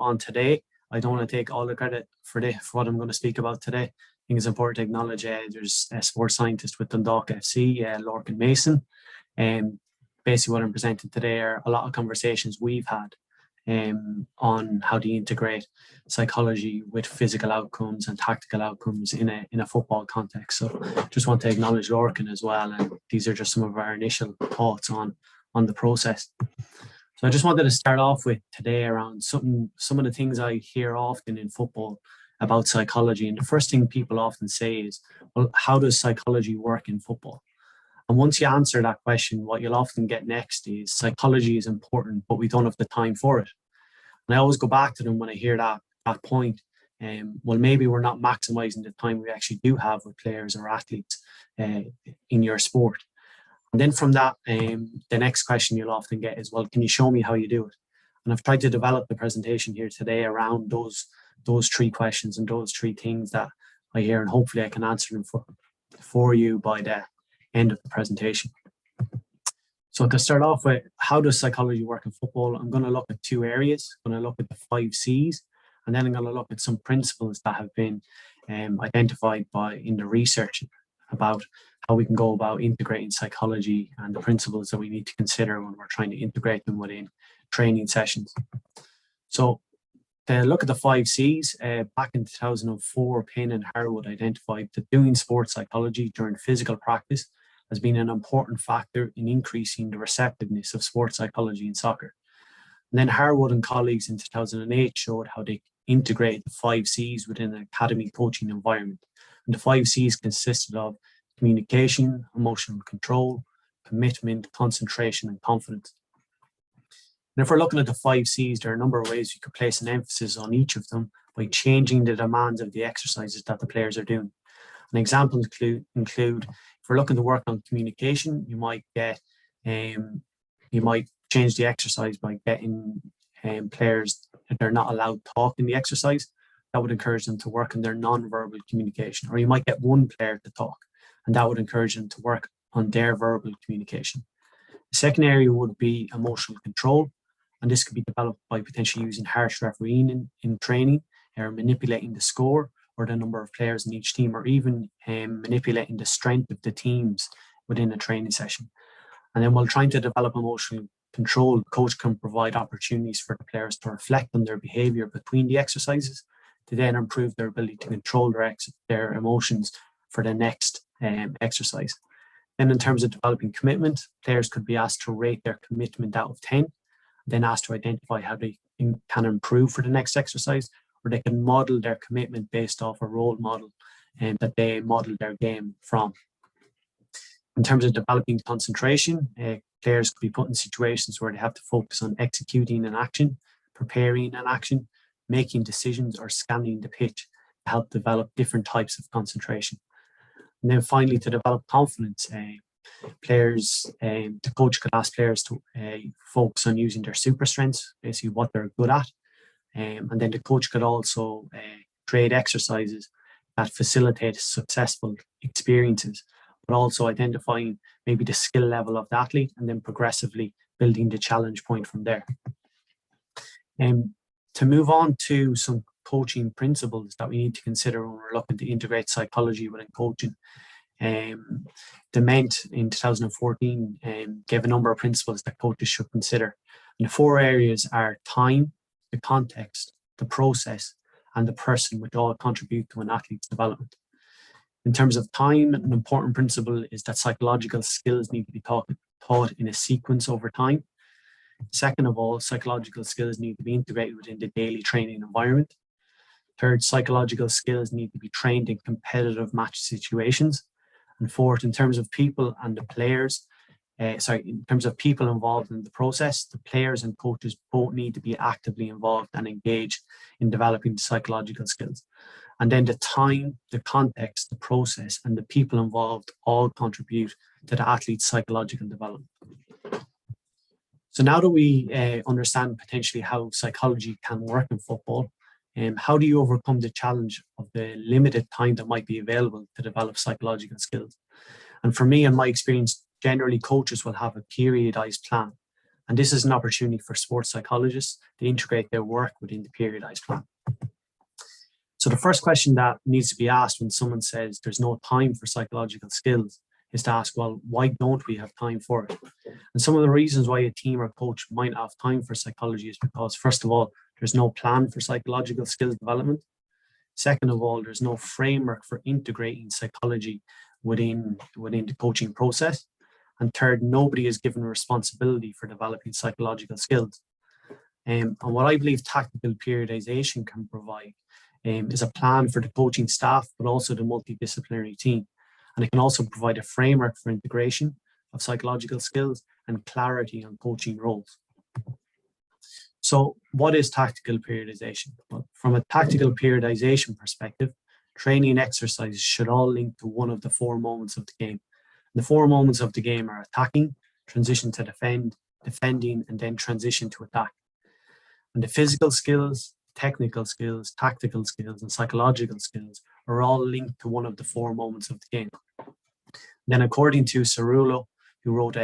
on today. I don't want to take all the credit for what I'm going to speak about today. I think it's important to acknowledge there's a sports scientist with Dundalk FC, Lorcan Mason. Basically what I'm presenting today are a lot of conversations we've had on how to integrate psychology with physical outcomes and tactical outcomes in a football context. So just want to acknowledge Lorcan as well. And these are just some of our initial thoughts on the process. So I just wanted to start off with today around some of the things I hear often in football about psychology. And the first thing people often say is, well, how does psychology work in football? And once you answer that question, what you'll often get next is psychology is important, but we don't have the time for it. And I always go back to them when I hear that point. Well, maybe we're not maximizing the time we actually do have with players or athletes in your sport. And then from that, the next question you'll often get is, well, can you show me how you do it? And I've tried to develop the presentation here today around those three questions and those three things that I hear, and hopefully I can answer them for you by the end of the presentation. So to start off with, how does psychology work in football? I'm going to look at two areas. I'm going to look at the 5 C's, and then I'm going to look at some principles that have been identified in the research about how we can go about integrating psychology and the principles that we need to consider when we're trying to integrate them within training sessions. So to look at the 5 C's, back in 2004, Payne and Harwood identified that doing sports psychology during physical practice has been an important factor in increasing the receptiveness of sports psychology in soccer. And then Harwood and colleagues in 2008 showed how they integrate the 5 C's within an academy coaching environment. And the 5 C's consisted of communication, emotional control, commitment, concentration, and confidence. And if we're looking at the 5 C's, there are a number of ways we could place an emphasis on each of them by changing the demands of the exercises that the players are doing. And examples include if we're looking to work on communication, you might change the exercise by getting players that they're not allowed to talk in the exercise. That would encourage them to work on their non-verbal communication. Or you might get one player to talk, and that would encourage them to work on their verbal communication. The second area would be emotional control, and this could be developed by potentially using harsh refereeing in training, or manipulating the score or the number of players in each team, or even manipulating the strength of the teams within a training session. And then while trying to develop emotional control, the coach can provide opportunities for the players to reflect on their behavior between the exercises to then improve their ability to control their emotions for the next exercise. Then in terms of developing commitment, players could be asked to rate their commitment out of 10, then asked to identify how they can improve for the next exercise, or they can model their commitment based off a role model that they model their game from. In terms of developing concentration, players could be put in situations where they have to focus on executing an action, preparing an action, making decisions, or scanning the pitch to help develop different types of concentration. And then finally, to develop confidence, the coach could ask players to focus on using their super strengths, basically what they're good at. And then the coach could also create exercises that facilitate successful experiences, but also identifying maybe the skill level of the athlete and then progressively building the challenge point from there. To move on to some coaching principles that we need to consider when we're looking to integrate psychology within coaching. Dement in 2014 gave a number of principles that coaches should consider. And the 4 areas are time, the context, the process, and the person, which all contribute to an athlete's development. In terms of time, an important principle is that psychological skills need to be taught in a sequence over time. Second of all, psychological skills need to be integrated within the daily training environment. Third, psychological skills need to be trained in competitive match situations. And fourth, in terms of people and the players, in terms of people involved in the process, the players and coaches both need to be actively involved and engaged in developing the psychological skills. And then the time, the context, the process, and the people involved all contribute to the athlete's psychological development. So now that we understand potentially how psychology can work in football, how do you overcome the challenge of the limited time that might be available to develop psychological skills? And for me, in my experience, generally coaches will have a periodized plan. And this is an opportunity for sports psychologists to integrate their work within the periodized plan. So the first question that needs to be asked when someone says there's no time for psychological skills is to ask, well, why don't we have time for it? And some of the reasons why a team or coach might not have time for psychology is because, first of all, there's no plan for psychological skills development. Second of all, there's no framework for integrating psychology within the coaching process. And third, nobody is given responsibility for developing psychological skills. And what I believe tactical periodization can provide is a plan for the coaching staff, but also the multidisciplinary team. And it can also provide a framework for integration of psychological skills and clarity on coaching roles. So what is tactical periodization? Well, from a tactical periodization perspective, training exercises should all link to one of the 4 moments of the game. The 4 moments of the game are attacking, transition to defend, defending, and then transition to attack. And the physical skills, technical skills, tactical skills, and psychological skills are all linked to one of the 4 moments of the game. Then, according to Cerullo, who wrote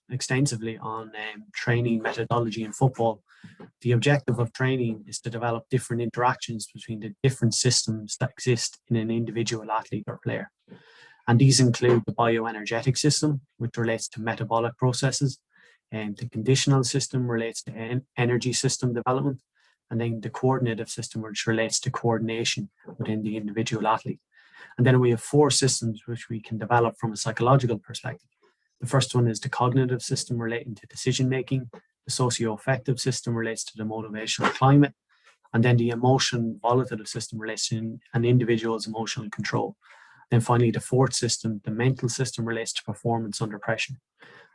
extensively on training methodology in football, the objective of training is to develop different interactions between the different systems that exist in an individual athlete or player. And these include the bioenergetic system, which relates to metabolic processes, and the conditional system relates to energy system development, and then the coordinative system, which relates to coordination within the individual athlete. And then we have 4 systems which we can develop from a psychological perspective. The first one is the cognitive system relating to decision making. The socio-affective system relates to the motivational climate. And then the emotion volatility system relates to an individual's emotional control. Then finally, the 4th system, the mental system, relates to performance under pressure.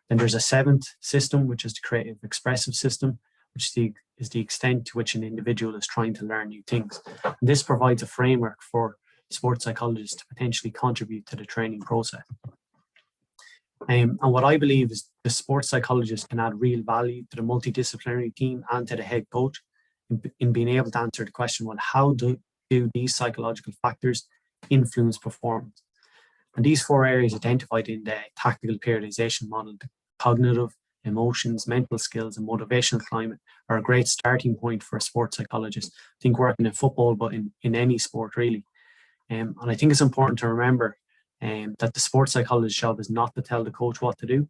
Then there's a 7th system, which is the creative expressive system, which is the extent to which an individual is trying to learn new things. And this provides a framework for sports psychologists to potentially contribute to the training process. And what I believe is the sports psychologist can add real value to the multidisciplinary team and to the head coach in being able to answer the question, well, how do these psychological factors influence performance? And these 4 areas identified in the tactical periodization model, the cognitive, emotions, mental skills, and motivational climate, are a great starting point for a sports psychologist. I think working in football, but in any sport really. And I think it's important to remember that the sports psychologist's job is not to tell the coach what to do,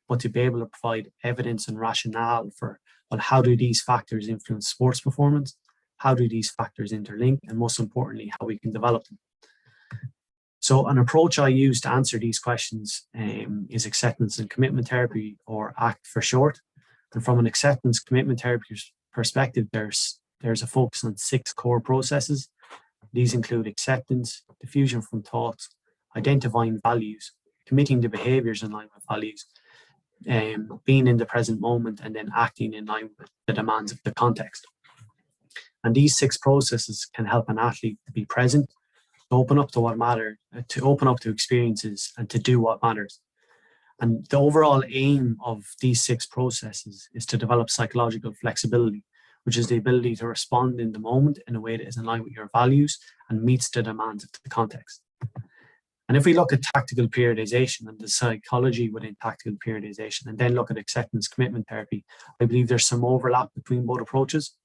but to be able to provide evidence and rationale for, well, how do these factors influence sports performance? How do these factors interlink? And most importantly, how we can develop them. So an approach I use to answer these questions is acceptance and commitment therapy, or ACT for short. And from an acceptance commitment therapy perspective, there's a focus on 6 core processes. These include acceptance, diffusion from thoughts, identifying values, committing to behaviors in line with values, being in the present moment, and then acting in line with the demands of the context. And these 6 processes can help an athlete to be present, to open up to what matters, to open up to experiences, and to do what matters. And the overall aim of these 6 processes is to develop psychological flexibility, which is the ability to respond in the moment in a way that is in line with your values and meets the demands of the context. And if we look at tactical periodization and the psychology within tactical periodization, and then look at acceptance commitment therapy, I believe there's some overlap between both approaches.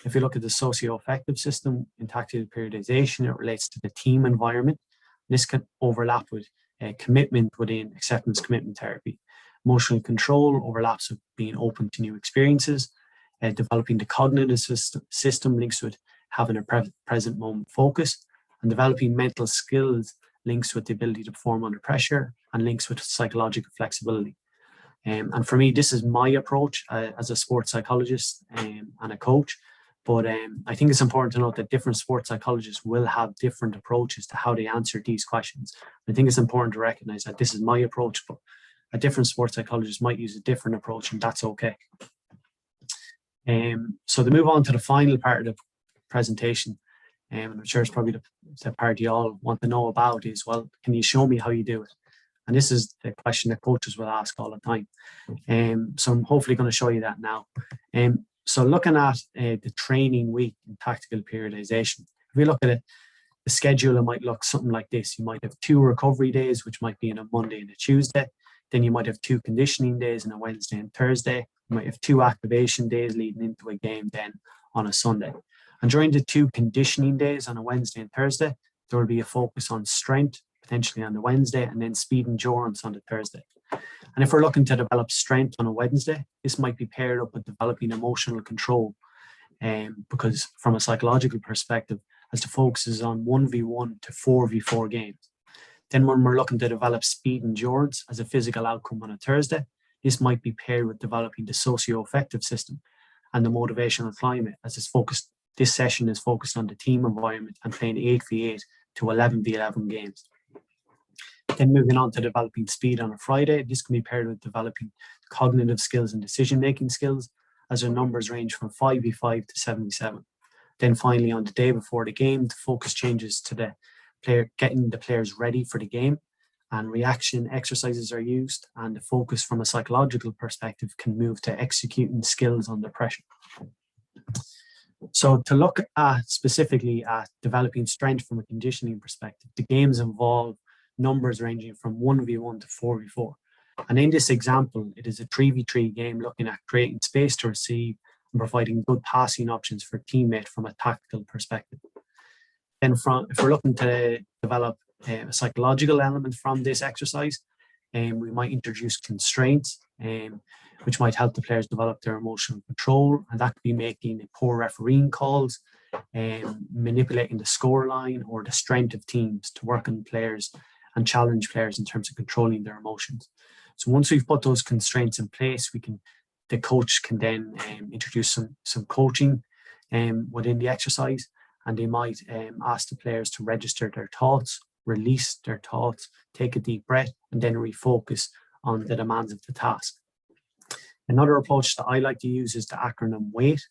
If you look at the socio-affective system in tactical periodization, it relates to the team environment. This can overlap with commitment within acceptance commitment therapy. Emotional control overlaps with being open to new experiences. Developing the cognitive system links with having a present moment focus, and developing mental skills links with the ability to perform under pressure and links with psychological flexibility. And for me, this is my approach as a sports psychologist and a coach. But I think it's important to note that different sports psychologists will have different approaches to how they answer these questions. I think it's important to recognize that this is my approach, but a different sports psychologist might use a different approach, and that's okay. So to move on to the final part of the presentation, and I'm sure it's probably the part you all want to know about is, well, can you show me how you do it? And this is the question that coaches will ask all the time. So I'm hopefully going to show you that now. So looking at the training week in tactical periodization, if we look at it, the schedule, it might look something like this. You might have 2 recovery days, which might be on a Monday and a Tuesday. Then you might have 2 conditioning days on a Wednesday and Thursday. You might have 2 activation days leading into a game then on a Sunday. And during the 2 conditioning days on a Wednesday and Thursday, there will be a focus on strength, potentially on the Wednesday, and then speed and endurance on the Thursday. And if we're looking to develop strength on a Wednesday, this might be paired up with developing emotional control, because from a psychological perspective, as the focus is on 1v1 to 4v4 games. Then when we're looking to develop speed and endurance as a physical outcome on a Thursday, this might be paired with developing the socio-affective system and the motivational climate, as this session is focused on the team environment and playing 8v8 to 11v11 games. Then moving on to developing speed on a Friday, this can be paired with developing cognitive skills and decision-making skills, as their numbers range from 5v5 to 7v7. Then finally, on the day before the game, the focus changes to the player, getting the players ready for the game, and reaction exercises are used, and the focus from a psychological perspective can move to executing skills under pressure. So to look at specifically at developing strength from a conditioning perspective, the games involve numbers ranging from 1v1 to 4v4. And in this example, it is a 3v3 game looking at creating space to receive and providing good passing options for teammate from a tactical perspective. Then if we're looking to develop a psychological element from this exercise, we might introduce constraints, which might help the players develop their emotional control, and that could be making poor refereeing calls, manipulating the scoreline or the strength of teams to work on players and challenge players in terms of controlling their emotions. So once we've put those constraints in place, the coach can then introduce some coaching within the exercise, and they might ask the players to register their thoughts, release their thoughts, take a deep breath, and then refocus on the demands of the task. Another approach that I like to use is the acronym WAIT,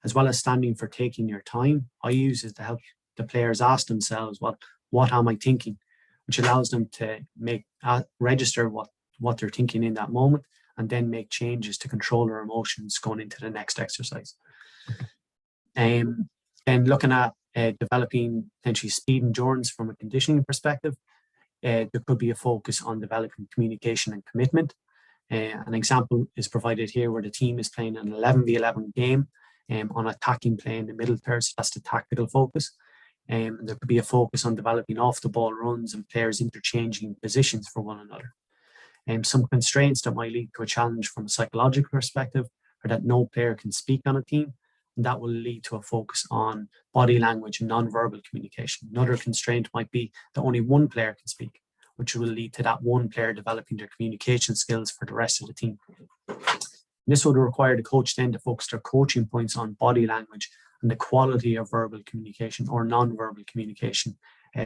as well as standing for taking your time. I use it to help the players ask themselves, what am I thinking? Which allows them to register what they're thinking in that moment, and then make changes to control their emotions going into the next exercise. And looking at developing potentially speed and endurance from a conditioning perspective, there could be a focus on developing communication and commitment. An example is provided here where the team is playing an 11v11 game on attacking play in the middle third, so that's the tactical focus. There could be a focus on developing off-the-ball runs and players interchanging positions for one another. Some constraints that might lead to a challenge from a psychological perspective are that no player can speak on a team, and that will lead to a focus on body language and non-verbal communication. Another constraint might be that only one player can speak, which will lead to that one player developing their communication skills for the rest of the team. This would require the coach then to focus their coaching points on body language and the quality of verbal communication or non-verbal communication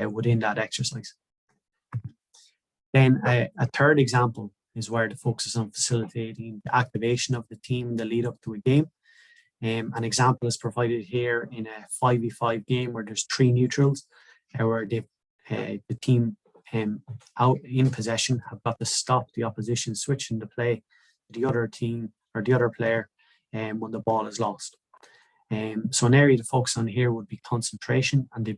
within that exercise. Then a third example is where the focus is on facilitating the activation of the team in the lead up to a game. An example is provided here in a 5v5 game where there's 3 neutrals, where the team out in possession have got to stop the opposition switching to play the other team or the other player when the ball is lost. So an area to focus on here would be concentration and the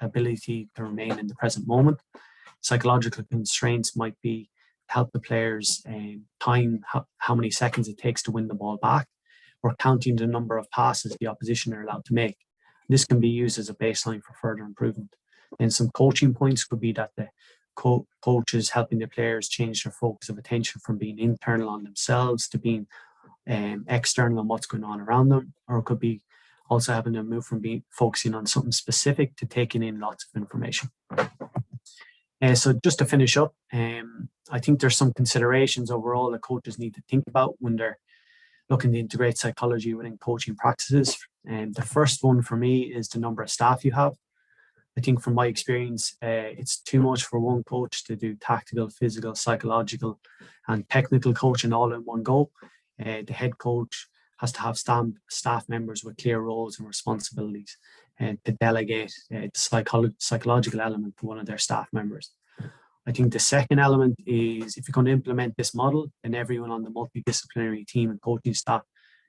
ability to remain in the present moment. Psychological constraints might be help the players time how many seconds it takes to win the ball back, or counting the number of passes the opposition are allowed to make. This can be used as a baseline for further improvement. And some coaching points could be that the coach is helping the players change their focus of attention from being internal on themselves to being external on what's going on around them, or it could be also having them move from focusing on something specific to taking in lots of information. So just to finish up, I think there's some considerations overall that coaches need to think about when they're looking to integrate psychology within coaching practices. The first one for me is the number of staff you have. I think from my experience, it's too much for one coach to do tactical, physical, psychological, and technical coaching all in one go. The head coach has to have staff members with clear roles and responsibilities, and to delegate the psychological element to one of their staff members. I think the second element is if you're going to implement this model, then everyone on the multidisciplinary team and coaching staff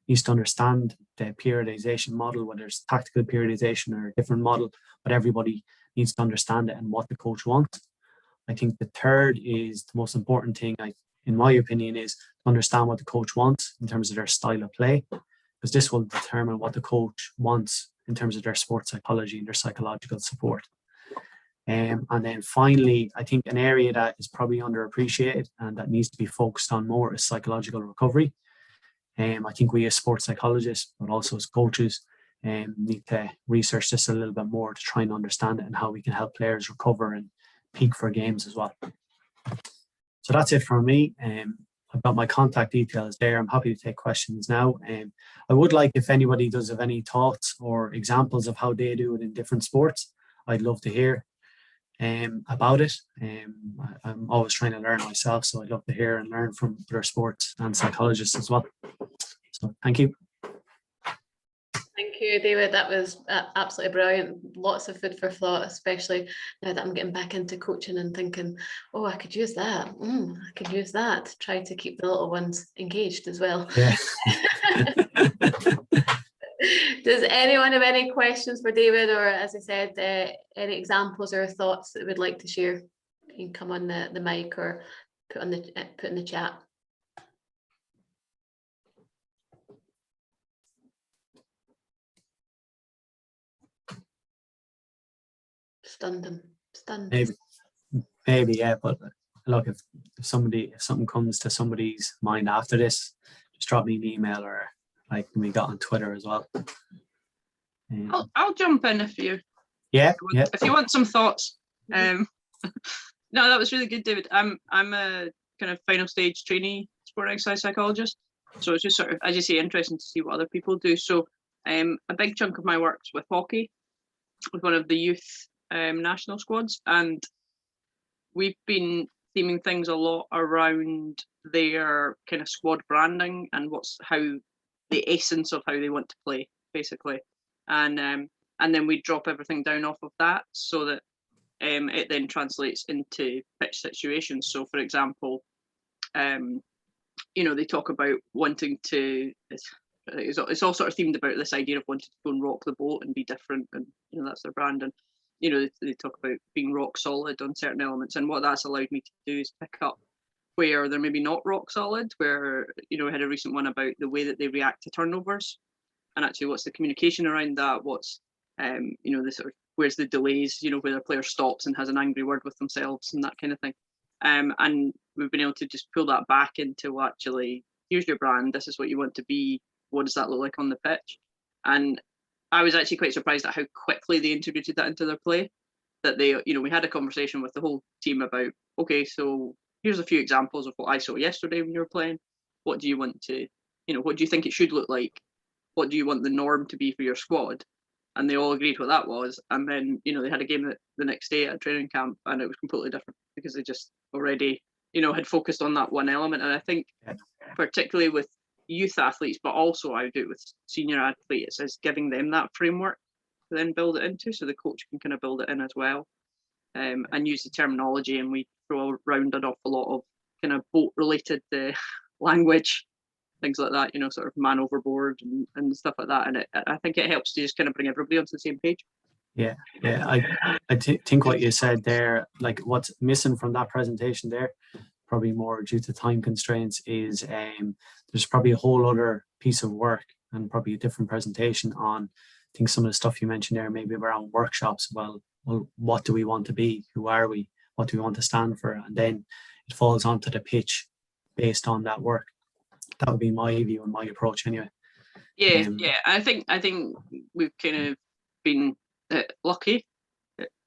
needs to understand the periodization model, whether it's tactical periodization or a different model, but everybody needs to understand it and what the coach wants. I think the third is the most important thing in my opinion, is to understand what the coach wants in terms of their style of play, because this will determine what the coach wants in terms of their sports psychology and their psychological support. And then finally, I think an area that is probably underappreciated and that needs to be focused on more is psychological recovery. I think we as sports psychologists, but also as coaches, need to research this a little bit more to try and understand it and how we can help players recover and peak for games as well. So that's it from me. I've got my contact details there. I'm happy to take questions now. I would like, if anybody does have any thoughts or examples of how they do it in different sports, I'd love to hear about it. I'm always trying to learn myself, so I'd love to hear and learn from other sports and psychologists as well. So thank you. Thank you, David. That was absolutely brilliant. Lots of food for thought, especially now that I'm getting back into coaching and thinking, oh, I could use that. I could use that. Try to keep the little ones engaged as well. Yeah. Does anyone have any questions for David, or, as I said, any examples or thoughts that would like to share? You can come on the mic or put in the chat. Stunned them. Stunned. Maybe, yeah. But look, if something comes to somebody's mind after this, just drop me an email, or like we got on Twitter as well. I'll jump in if you. Yeah. If you want some thoughts. No, that was really good, David. I'm a kind of final stage trainee sport exercise psychologist, so it's just sort of, as you say, interesting to see what other people do. So, a big chunk of my work's with hockey, with one of the youth national squads, and we've been theming things a lot around their kind of squad branding and the essence of how they want to play, basically, and then we drop everything down off of that so that it then translates into pitch situations. So, for example, they talk about wanting to. It's all sort of themed about this idea of wanting to go and rock the boat and be different, and that's their brand. And they talk about being rock solid on certain elements, and what that's allowed me to do is pick up where they're maybe not rock solid. Where we had a recent one about the way that they react to turnovers, and actually what's the communication around that? What's the sort of where's the delays? Where the player stops and has an angry word with themselves and that kind of thing. And we've been able to just pull that back into actually, here's your brand. This is what you want to be. What does that look like on the pitch? And I was actually quite surprised at how quickly they integrated that into their play. That they, we had a conversation with the whole team about, okay, so here's a few examples of what I saw yesterday when you were playing. What do you want to, what do you think it should look like? What do you want the norm to be for your squad? And they all agreed what that was. And then, they had a game the next day at training camp, and it was completely different because they just already, had focused on that one element. And I think particularly with youth athletes, but also I do it with senior athletes, is giving them that framework to then build it into, so the coach can kind of build it in as well, and use the terminology. And we throw around an awful lot of kind of boat related language, things like that, sort of man overboard and stuff like that. And I think it helps to just kind of bring everybody onto the same page. Yeah. I think what you said there, like what's missing from that presentation there, probably more due to time constraints, is there's probably a whole other piece of work and probably a different presentation on, I think, some of the stuff you mentioned there, maybe around workshops. Well, what do we want to be? Who are we? What do we want to stand for? And then it falls onto the pitch based on that work. That would be my view and my approach anyway. Yeah. I think we've kind of been lucky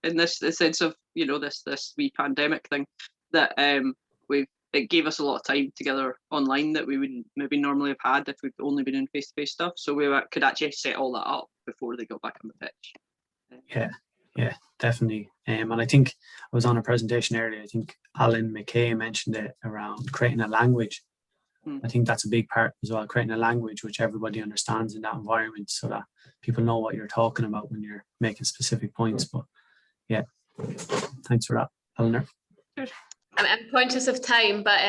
in the sense of this wee pandemic thing, that it gave us a lot of time together online that we wouldn't maybe normally have had if we'd only been in face-to-face stuff. So we could actually set all that up before they got back on the pitch. Yeah, definitely. And I think I was on a presentation earlier. I think Alan McHugh mentioned it around creating a language. I think that's a big part as well, creating a language which everybody understands in that environment, so that people know what you're talking about when you're making specific points. But yeah, thanks for that, Eleanor. Good. I'm conscious of time, but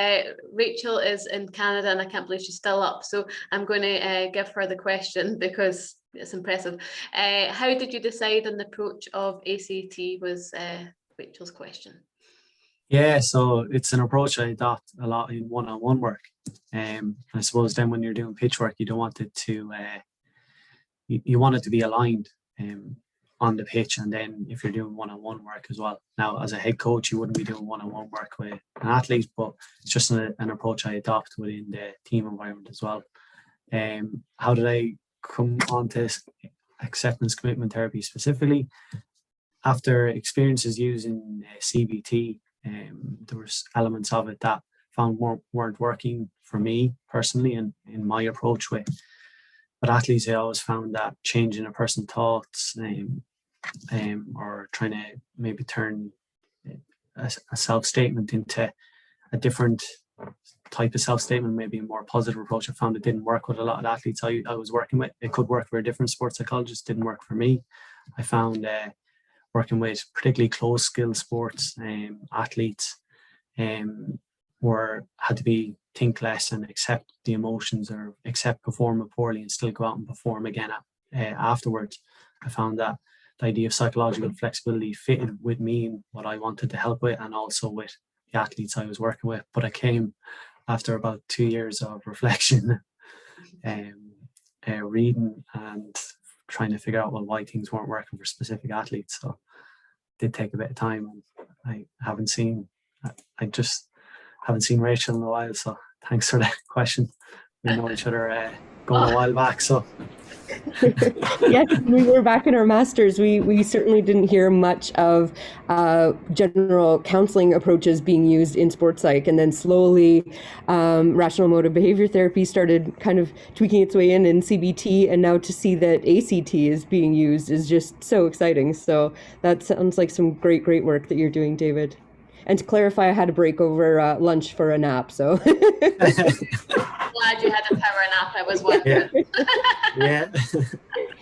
Rachel is in Canada and I can't believe she's still up. So I'm going to give her the question because it's impressive. How did you decide on the approach of ACT was Rachel's question. Yeah, so it's an approach I adopt a lot in one-on-one work. I suppose then when you're doing pitch work, you don't want it to you want it to be aligned on the pitch, and then if you're doing one-on-one work as well. Now, as a head coach, you wouldn't be doing one-on-one work with an athlete, but it's just an approach I adopt within the team environment as well. How did I come on to acceptance commitment therapy specifically? After experiences using CBT, there was elements of it that weren't working for me personally and in my approach with. But athletes, I always found that changing a person's thoughts or trying to maybe turn a self-statement into a different type of self-statement, maybe a more positive approach. I found it didn't work with a lot of athletes I was working with. It could work for a different sports psychologist, didn't work for me. I found working with particularly close skill sports athletes had to be think less and accept the emotions, or accept performing poorly and still go out and perform again afterwards. I found that the idea of psychological flexibility fitted with me and what I wanted to help with, and also with the athletes I was working with. But I came after about 2 years of reflection, reading and trying to figure out why things weren't working for specific athletes. So it did take a bit of time, and I just haven't seen Rachel in a while. So thanks for that question. We know each other going a while back. So yes, when we were back in our masters, we certainly didn't hear much of general counseling approaches being used in sports psych, and then slowly rational emotive behavior therapy started kind of tweaking its way in CBT, and now to see that ACT is being used is just so exciting. So that sounds like some great work that you're doing, David. And to clarify, I had a break over lunch for a nap, so. Glad you had a power nap, I was wondering. Yeah.